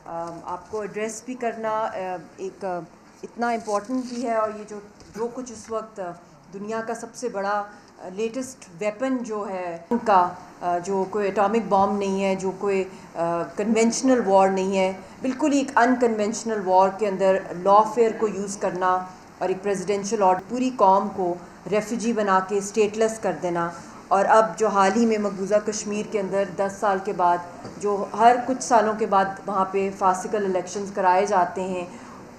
आपको एड्रेस भी करना एक इतना इम्पोर्टेंट भी है। और ये जो कुछ इस वक्त दुनिया का सबसे बड़ा लेटेस्ट वेपन जो है उनका, जो कोई एटॉमिक बॉम्ब नहीं है, जो कोई कन्वेंशनल वॉर नहीं है, बिल्कुल ही एक अनकन्वेंशनल वॉर के अंदर लॉफेयर को यूज़ करना और एक प्रेसिडेंशियल ऑर्डर पूरी कौम को रेफ्यूजी बना के स्टेटलेस कर देना। और अब जो हाल ही में मकबूजा कश्मीर के अंदर 10 साल के बाद, जो हर कुछ सालों के बाद वहाँ पे फासिकल इलेक्शंस कराए जाते हैं,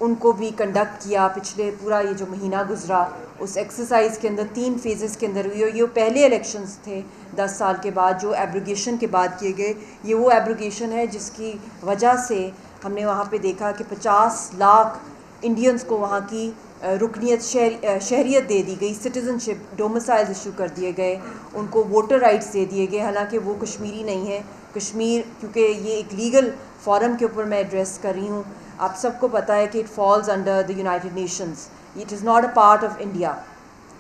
उनको भी कंडक्ट किया। पिछले पूरा ये जो महीना गुजरा उस एक्सरसाइज के अंदर 3 फेजेस के अंदर हुई। ये पहले इलेक्शंस थे 10 साल के बाद जो एब्रोगेशन के बाद किए गए। ये वो एब्रोगेशन है जिसकी वजह से हमने वहाँ पे देखा कि 50 लाख इंडियंस को वहाँ की रुकनीत शहरियत दे दी गई, सिटीज़नशिप डोमिसाइल इशू कर दिए गए, उनको वोटर राइट्स दे दिए गए। हालांकि वो कश्मीरी नहीं है। कश्मीर, क्योंकि ये एक लीगल फॉरम के ऊपर मैं एड्रेस कर रही हूँ, आप सबको पता है कि it falls under the United Nations, it is not a part of India.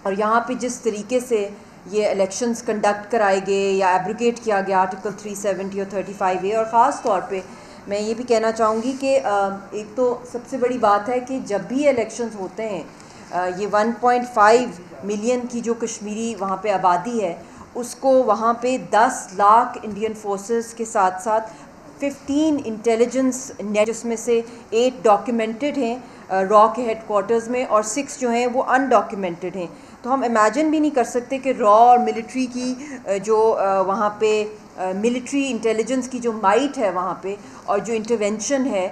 और यहाँ पे जिस तरीके से ये इलेक्शंस कंडक्ट कराए गए या एब्रोगेट किया गया आर्टिकल 370 और 35A, और ख़ास तौर पे मैं ये भी कहना चाहूँगी कि एक तो सबसे बड़ी बात है कि जब भी इलेक्शंस होते हैं, ये 1.5 मिलियन की जो कश्मीरी वहाँ पे आबादी है, उसको वहाँ पे 10 लाख इंडियन फोर्सेस के साथ साथ 15 इंटेलिजेंस नेट, जिसमें से 8 डॉक्यूमेंटेड हैं रॉ के हेडक्वार्टर्स में और 6 जो हैं वो अनडॉक्यूमेंटेड हैं। तो हम इमेजिन भी नहीं कर सकते कि रॉ और मिलिट्री की जो वहाँ पे मिलिट्री इंटेलिजेंस की जो माइट है वहाँ पे और जो इंटरवेंशन है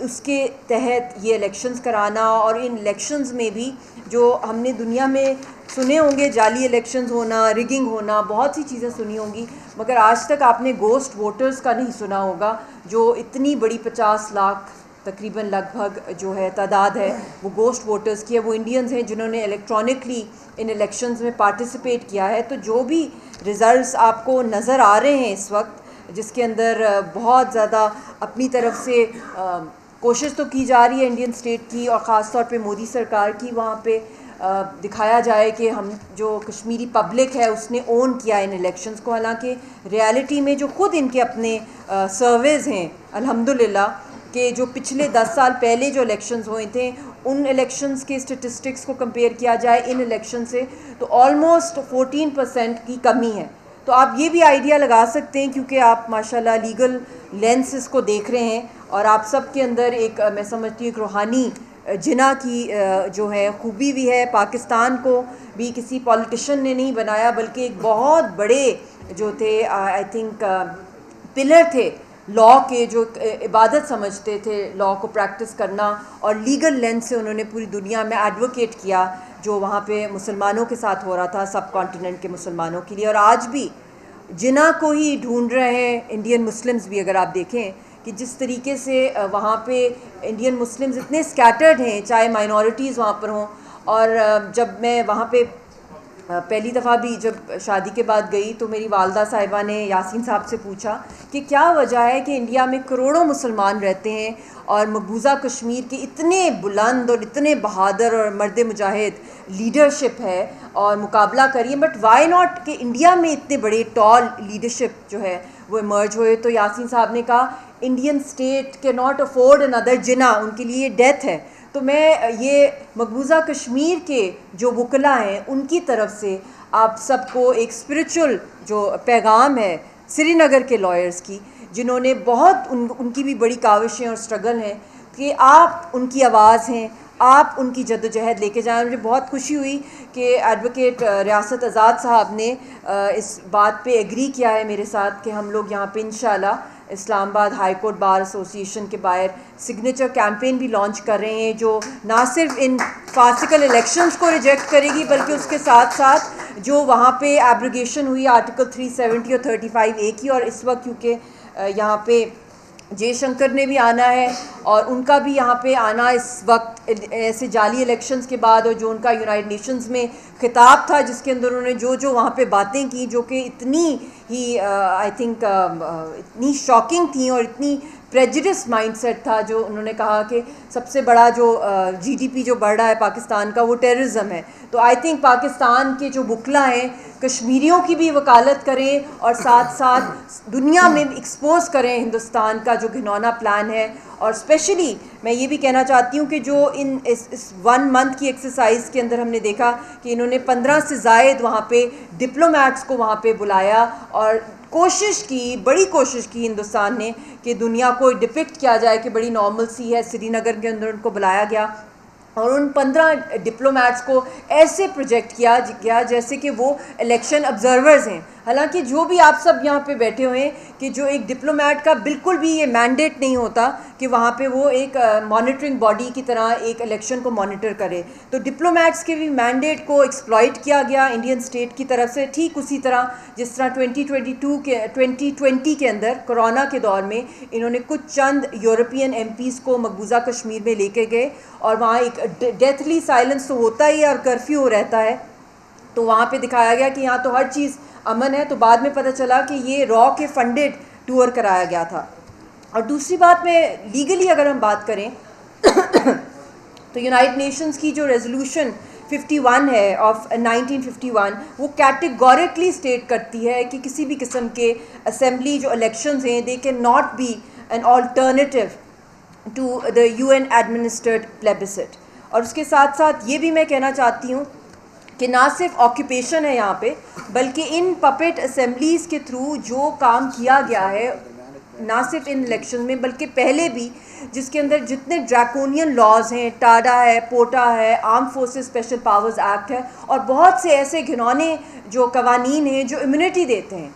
उसके तहत ये इलेक्शंस कराना। और इन इलेक्शंस में भी जो हमने दुनिया में सुने होंगे, जाली इलेक्शंस होना, रिगिंग होना, बहुत सी चीज़ें सुनी होंगी, मगर आज तक आपने गोस्ट वोटर्स का नहीं सुना होगा। जो इतनी बड़ी 50 लाख तकरीबन लगभग जो है तादाद है वो गोस्ट वोटर्स की है, वो इंडियंस हैं जिन्होंने इलेक्ट्रॉनिकली इन इलेक्शंस में पार्टिसिपेट किया है। तो जो भी रिज़ल्ट्स आपको नज़र आ रहे हैं इस वक्त, जिसके अंदर बहुत ज़्यादा अपनी तरफ से कोशिश तो की जा रही है इंडियन स्टेट की और ख़ास तौर पे मोदी सरकार की, वहाँ पे दिखाया जाए कि हम जो कश्मीरी पब्लिक है उसने ओन किया इन इलेक्शंस को। हालांकि रियलिटी में जो खुद इनके अपने सर्वेज हैं अल्हम्दुलिल्लाह कि जो पिछले 10 साल पहले जो इलेक्शंस हुए थे, उन इलेक्शंस के स्टेटिस्टिक्स को कंपेयर किया जाए इन इलेक्शन से तो ऑलमोस्ट 14% की कमी है। तो आप ये भी आइडिया लगा सकते हैं, क्योंकि आप माशाल्लाह लीगल लेंस इसको देख रहे हैं और आप सब के अंदर एक मैं समझती हूँ एक रूहानी जिना की जो है खूबी भी है। पाकिस्तान को भी किसी पॉलिटिशियन ने नहीं बनाया, बल्कि एक बहुत बड़े जो थे आई थिंक पिलर थे लॉ के, जो इबादत समझते थे लॉ को प्रैक्टिस करना, और लीगल लेंस से उन्होंने पूरी दुनिया में एडवोकेट किया जो वहाँ पे मुसलमानों के साथ हो रहा था, सब कॉन्टिनेंट के मुसलमानों के लिए। और आज भी जिना को ही ढूंढ रहे हैं इंडियन मुस्लिम्स भी। अगर आप देखें कि जिस तरीके से वहाँ पे इंडियन मुस्लिम्स इतने स्कैटर्ड हैं, चाहे माइनॉरिटीज़ वहाँ पर हों। और जब मैं वहाँ पे पहली दफ़ा भी जब शादी के बाद गई तो मेरी वालदा साहिबा ने यासीन साहब से पूछा कि क्या वजह है कि इंडिया में करोड़ों मुसलमान रहते हैं और मकबूजा कश्मीर के इतने बुलंद और इतने बहादुर और मर्द मुजाहिद लीडरशिप है और मुकाबला करिए, बट वाई नॉट कि इंडिया में इतने बड़े टॉल लीडरशिप जो है वो इमर्ज हुए। तो यासीन साहब ने कहा इंडियन स्टेट के नॉट अफोर्ड अनदर जिना, उनके लिए डेथ है। तो मैं ये मकबूजा कश्मीर के जो वकला हैं उनकी तरफ से आप सबको एक स्पिरिचुअल जो पैगाम है श्रीनगर के लॉयर्स की, जिन्होंने बहुत उनकी भी बड़ी काविशें और स्ट्रगल हैं, कि आप उनकी आवाज़ हैं, आप उनकी जद्दोजहद लेके जाएं। मुझे बहुत खुशी हुई कि एडवोकेट रियासत आज़ाद साहब ने इस बात पे एग्री किया है मेरे साथ कि हम लोग यहाँ पे इंशाल्लाह Islamabad high court bar association के बाहर सिग्नेचर कैंपेन भी लॉन्च कर रहे हैं, जो ना सिर्फ इन फासिकल इलेक्शंस को रिजेक्ट करेगी बल्कि उसके साथ साथ जो वहाँ पे एब्रोगेशन हुई आर्टिकल 370 और 35A की। और इस वक्त क्योंकि यहाँ पे जयशंकर ने भी आना है और उनका भी यहाँ पे आना इस वक्त ऐसे जाली इलेक्शंस के बाद, और जो उनका यूनाइटेड नेशंस में खिताब था जिसके अंदर उन्होंने जो वहाँ पे बातें की जो कि इतनी ही आई थिंक इतनी शॉकिंग थी और इतनी प्रेजुडिस माइंडसेट था, जो उन्होंने कहा कि सबसे बड़ा जो जीडीपी जो बढ़ रहा है पाकिस्तान का वो टेररिज्म है। तो आई थिंक पाकिस्तान के जो वकला हैं कश्मीरियों की भी वकालत करें और साथ साथ दुनिया में एक्सपोज करें हिंदुस्तान का जो घिनौना प्लान है। और स्पेशली मैं ये भी कहना चाहती हूँ कि जो इस 1 मंथ की एक्सरसाइज के अंदर हमने देखा कि इन्होंने 15 से ज़ायद वहाँ पे डिप्लोमेट्स को वहाँ पे बुलाया और कोशिश की, बड़ी कोशिश की हिंदुस्तान ने कि दुनिया को डिपिक्ट किया जाए कि बड़ी नॉर्मल सी है। श्रीनगर के अंदर उनको बुलाया गया और उन 15 डिप्लोमेट्स को ऐसे प्रोजेक्ट किया गया जैसे कि वो इलेक्शन ऑब्जर्वर्स हैं। हालांकि जो भी आप सब यहाँ पे बैठे हुए हैं कि जो एक डिप्लोमेट का बिल्कुल भी ये मैंडेट नहीं होता कि वहाँ पे वो एक मॉनिटरिंग बॉडी की तरह एक इलेक्शन को मॉनिटर करे। तो डिप्लोमेट्स के भी मैंडेट को एक्सप्लॉइट किया गया इंडियन स्टेट की तरफ से, ठीक उसी तरह जिस तरह 2020 के अंदर कोरोना के दौर में इन्होंने कुछ चंद यूरोपियन MPs को मकबूजा कश्मीर में लेके गए और वहाँ एक डेथली साइलेंस तो होता ही है और कर्फ्यू रहता है। तो वहाँ पे दिखाया गया कि यहाँ तो हर चीज़ अमन है। तो बाद में पता चला कि ये रॉ के फंडेड टूर कराया गया था। और दूसरी बात में लीगली अगर हम बात करें तो यूनाइटेड नेशंस की जो रेजोल्यूशन 51 है ऑफ 1951 वो कैटेगोरिकली स्टेट करती है कि किसी भी किस्म के असेंबली जो इलेक्शंस हैं they can not be an alternative to the UN administered plebiscite. और उसके साथ साथ ये भी मैं कहना चाहती हूँ कि ना सिर्फ ऑक्यूपेशन है यहाँ पे, बल्कि इन पपेट असेंबलीज़ के थ्रू जो काम किया गया है ना सिर्फ इन इलेक्शन में बल्कि पहले भी, जिसके अंदर जितने ड्रैकोनियन लॉज हैं, टाडा है, पोटा है, arm forces special powers act है और बहुत से ऐसे घिनौने जो कवानीन हैं जो इम्यूनिटी देते हैं।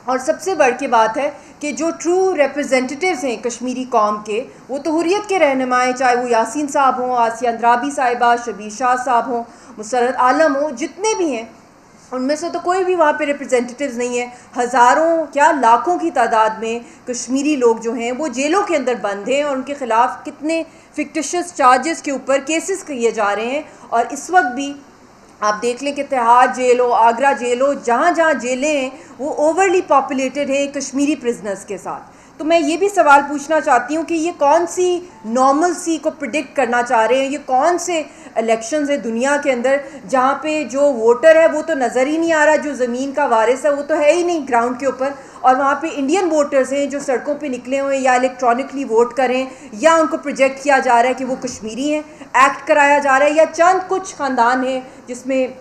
और सबसे बड़ की बात है कि जो ट्रू रिप्रेजेंटेटिव्स हैं कश्मीरी कौम के, वो तो हुर्रियत के रहनुमाएँ, चाहे वो यासीन साहब हों, आसिया अंद्राबी साहिबा, शबीर शाह साहब हों, मुसर्रत आलम हो, जितने भी हैं उनमें से तो कोई भी वहाँ पे रिप्रेजेंटेटिव्स नहीं है। हज़ारों क्या लाखों की तादाद में कश्मीरी लोग जो हैं वो जेलों के अंदर बंद हैं और उनके ख़िलाफ़ कितने फिक्टिशियस चार्जेस के ऊपर केसेस किए जा रहे हैं। और इस वक्त भी आप देख लें कि तिहाड़ जेल हो, आगरा जेल हो, जहाँ जहाँ जेलें हैं वो ओवरली पॉपुलेटेड है कश्मीरी प्रिजनर्स के साथ। तो मैं ये भी सवाल पूछना चाहती हूँ कि ये कौन सी नॉर्मल सी को प्रिडिक्ट करना चाह रहे हैं, ये कौन से इलेक्शंस है दुनिया के अंदर जहाँ पे जो वोटर है वो तो नज़र ही नहीं आ रहा, जो ज़मीन का वारिस है वो तो है ही नहीं ग्राउंड के ऊपर, और वहाँ पे इंडियन वोटर्स हैं जो सड़कों पे निकले हुए हैं या इलेक्ट्रॉनिकली वोट करें या उनको प्रोजेक्ट किया जा रहा है कि वो कश्मीरी हैं, एक्ट कराया जा रहा है। या चंद कुछ ख़ानदान हैं जिसमें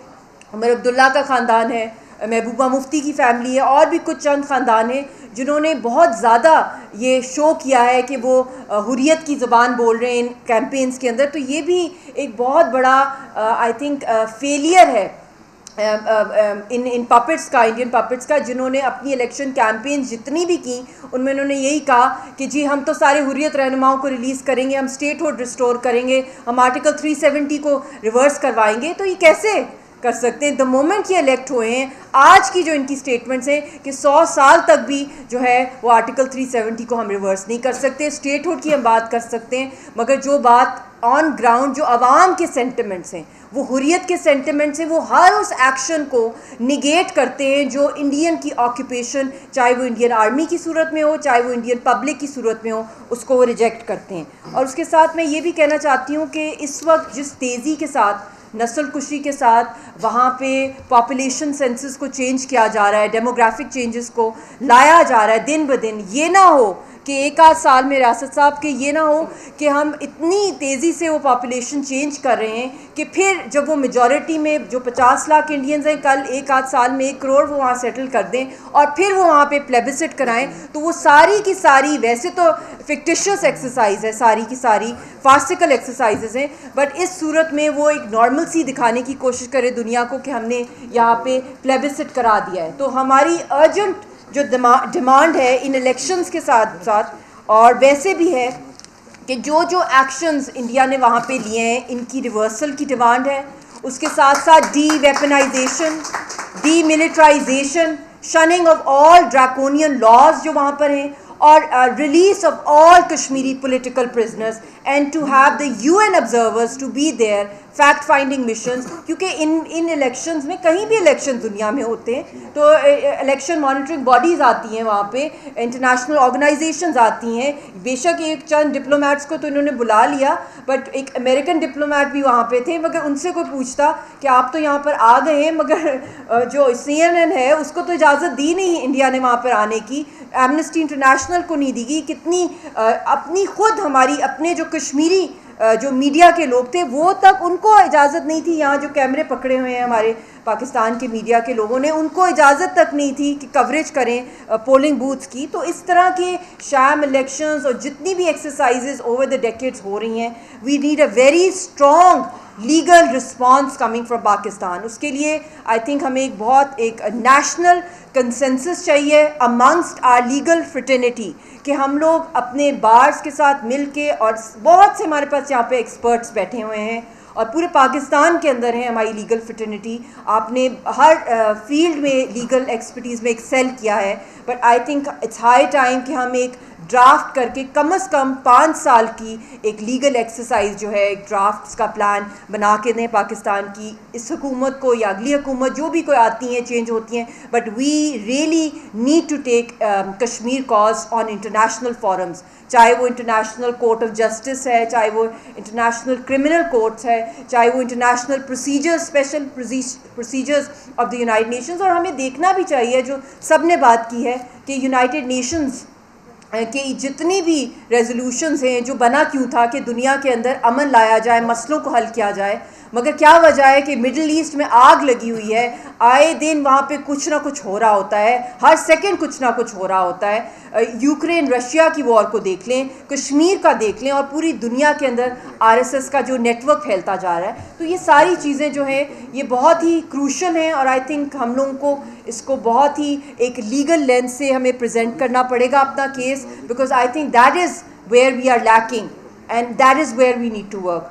उमर अब्दुल्ला का ख़ानदान है, महबूबा मुफ्ती की फ़ैमिली है और भी कुछ चंद ख़ानदान हैं जिन्होंने बहुत ज़्यादा ये शो किया है कि वो हुर्रियत की ज़बान बोल रहे हैं इन कैंपेन्स के अंदर। तो ये भी एक बहुत बड़ा आई थिंक फेलियर है इन पपेट्स का, इंडियन पपेट्स का, जिन्होंने अपनी इलेक्शन कैंपेन्स जितनी भी की उनमें उन्होंने यही कहा कि जी हम तो सारे हुर्रियत रहनुमाओं को रिलीज़ करेंगे, हम स्टेटहुड रिस्टोर करेंगे, हम आर्टिकल 370 को रिवर्स करवाएंगे। तो ये कैसे कर सकते हैं? द मोमेंट ये इलेक्ट हुए हैं, आज की जो इनकी स्टेटमेंट्स हैं कि 100 साल तक भी जो है वो आर्टिकल 370 को हम रिवर्स नहीं कर सकते। स्टेटहुड की हम बात कर सकते हैं, मगर जो बात ऑन ग्राउंड जो आवाम के सेंटिमेंट्स हैं, वो हुर्रियत के सेंटिमेंट्स हैं, वो हर उस एक्शन को निगेट करते हैं जो इंडियन की ऑक्यूपेशन, चाहे वो इंडियन आर्मी की सूरत में हो, चाहे वो इंडियन पब्लिक की सूरत में हो, उसको वो रिजेक्ट करते हैं। और उसके साथ मैं ये भी कहना चाहती हूँ कि इस वक्त जिस तेज़ी के साथ, नस्ल कुशी के साथ वहाँ पे पॉपुलेशन सेंसस को चेंज किया जा रहा है, डेमोग्राफिक चेंजेस को लाया जा रहा है दिन ब दिन, ये ना हो कि एक आध साल में रियासत साहब के ये ना हो कि हम इतनी तेज़ी से वो पॉपुलेशन चेंज कर रहे हैं कि फिर जब वो मेजॉरिटी में जो 50 लाख इंडियंस हैं कल एक आध साल में 1 करोड़ वो वहाँ सेटल कर दें और फिर वो वहाँ पे प्लेबिसिट कराएं, तो वो सारी की सारी, वैसे तो फिक्टिशियस एक्सरसाइज है, सारी की सारी फार्सिकल एक्सरसाइजेज हैं, बट इस सूरत में वो एक नॉर्मल सी दिखाने की कोशिश करे दुनिया को कि हमने यहाँ पे प्लेबिसिट करा दिया है। तो हमारी अर्जेंट जो डिमांड है इन इलेक्शंस के साथ साथ और वैसे भी है कि जो जो एक्शंस इंडिया ने वहाँ पे लिए हैं इनकी रिवर्सल की डिमांड है। उसके साथ साथ डी वेपनाइजेशन, डी मिलिट्राइजेशन, शनिंग ऑफ ऑल ड्रैकोनियन लॉज जो वहाँ पर हैं, और release of all Kashmiri political prisoners and to have the UN observers to be there fact finding missions, क्योंकि इन इलेक्शंस में, कहीं भी इलेक्शन दुनिया में होते हैं तो इलेक्शन मॉनिटरिंग बॉडीज़ आती हैं वहाँ पे, इंटरनेशनल ऑर्गेनाइजेशंस आती हैं। बेशक एक चंद डिप्लोमेट्स को तो इन्होंने बुला लिया, बट एक अमेरिकन डिप्लोमेट भी वहाँ पे थे, मगर उनसे कोई पूछता कि आप तो यहाँ पर आ गए हैं, मगर जो CNN है उसको तो इजाज़त दी नहीं इंडिया ने वहाँ पर आने की, एमनेस्टी इंटरनेशनल को नहीं दी गई। कितनी अपनी खुद हमारी अपने जो कश्मीरी जो मीडिया के लोग थे वो तक उनको इजाज़त नहीं थी, यहाँ जो कैमरे पकड़े हुए हैं हमारे पाकिस्तान के मीडिया के लोगों ने, उनको इजाज़त तक नहीं थी कि कवरेज करें पोलिंग बूथ्स की। तो इस तरह के शैम इलेक्शंस और जितनी भी एक्सरसाइजेज ओवर द डेकेड्स हो रही हैं, we need a very strong legal response coming from Pakistan. उसके लिए आई थिंक हमें एक नेशनल कंसेंसस चाहिए अमंगस्ट आर लीगल फ्रेटर्निटी, कि हम लोग अपने बार्स के साथ मिल के, और बहुत से हमारे पास यहाँ पे एक्सपर्ट्स बैठे हुए हैं और पूरे पाकिस्तान के अंदर है हमारी लीगल फ्रेटर्निटी। आपने हर फील्ड में लीगल एक्सपर्टीज़ में एक्सेल किया है, but I think it's high time कि हम एक ड्राफ्ट करके कम से कम 5 साल की एक लीगल एक्सरसाइज जो है, एक ड्राफ्ट्स का प्लान बना के दें पाकिस्तान की इस हुकूमत को या अगली हुकूमत जो भी कोई आती हैं, चेंज होती हैं, but we really need to take Kashmir cause on international forums, चाहे वो इंटरनेशनल कोर्ट ऑफ जस्टिस है, चाहे वो इंटरनेशनल क्रिमिनल कोर्ट्स है, चाहे वो international procedures, special procedures of the United Nations. और हमें देखना भी चाहिए, जो सब ने बात की है, कि यूनाइटेड नेशंस कि जितनी भी रेजोल्यूशंस हैं, जो बना क्यों था कि दुनिया के अंदर अमन लाया जाए, मसलों को हल किया जाए, मगर क्या वजह है कि मिडिल ईस्ट में आग लगी हुई है, आए दिन वहाँ पे कुछ ना कुछ हो रहा होता है, हर सेकंड कुछ ना कुछ हो रहा होता है। यूक्रेन रशिया की वॉर को देख लें, कश्मीर का देख लें, और पूरी दुनिया के अंदर RSS का जो नेटवर्क फैलता जा रहा है। तो ये सारी चीज़ें जो हैं ये बहुत ही क्रूशल हैं, और आई थिंक हम लोगों को इसको बहुत ही एक लीगल लेंस से हमें प्रेजेंट करना पड़ेगा अपना case, because I think that is where we are lacking and that is where we need to work.